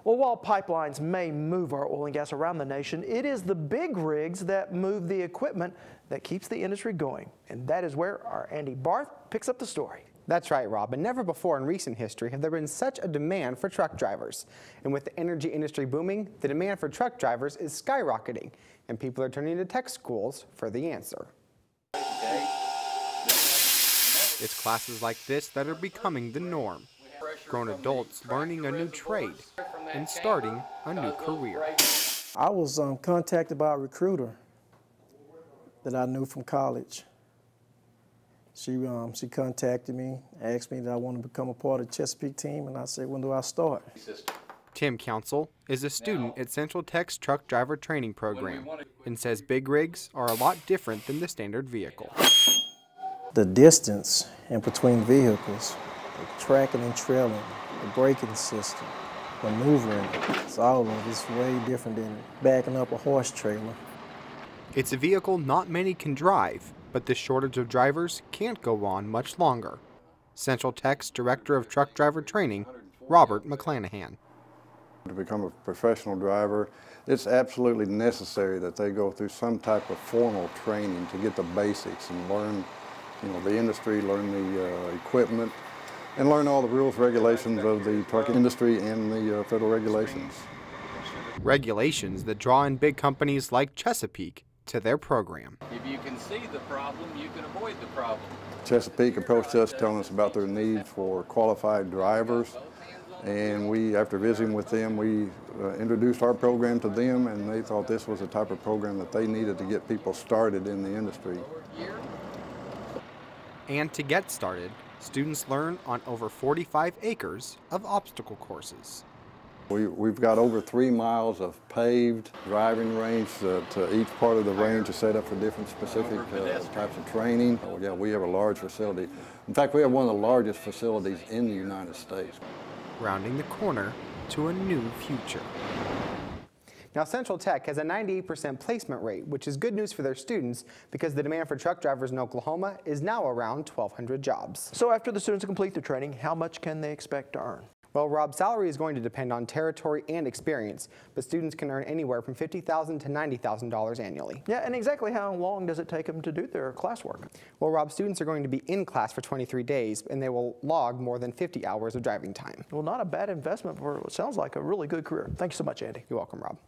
Well, while pipelines may move our oil and gas around the nation, it is the big rigs that move the equipment that keeps the industry going. And that is where our Andy Barth picks up the story. That's right, Rob, and never before in recent history have there been such a demand for truck drivers. And with the energy industry booming, the demand for truck drivers is skyrocketing, and people are turning to tech schools for the answer. It's classes like this that are becoming the norm. Grown adults learning a new trade and starting a new career. I was contacted by a recruiter that I knew from college. She contacted me, asked me that I want to become a part of the Chesapeake team, and I said, when do I start? Tim Council is a student at Central Tech's truck driver training program and says big rigs are a lot different than the standard vehicle. The distance in between vehicles, the tracking and trailing, the braking system, maneuvering, it's all of it. It's way different than backing up a horse trailer. It's a vehicle not many can drive, but the shortage of drivers can't go on much longer. Central Tech's Director of Truck Driver Training, Robert McClanahan. To become a professional driver, it's absolutely necessary that they go through some type of formal training to get the basics and learn, the industry, learn the equipment, and learn all the rules, regulations of the trucking industry and the federal regulations. Regulations that draw in big companies like Chesapeake to their program. If you can see the problem, you can avoid the problem. Chesapeake approached us telling us about their need for qualified drivers, and we, after visiting with them, we introduced our program to them, and they thought this was the type of program that they needed to get people started in the industry. And to get started, students learn on over 45 acres of obstacle courses. We've got over 3 miles of paved driving range. To each part of the range is set up for different specific types of training. Oh, yeah, we have a large facility. In fact, we have one of the largest facilities in the United States. Rounding the corner to a new future. Now, Central Tech has a 98% placement rate, which is good news for their students because the demand for truck drivers in Oklahoma is now around 1,200 jobs. So after the students complete their training, how much can they expect to earn? Well, Rob, salary is going to depend on territory and experience, but students can earn anywhere from $50,000 to $90,000 annually. Yeah, and exactly how long does it take them to do their classwork? Well, Rob, students are going to be in class for 23 days, and they will log more than 50 hours of driving time. Well, not a bad investment for what sounds like a really good career. Thank you so much, Andy. You're welcome, Rob.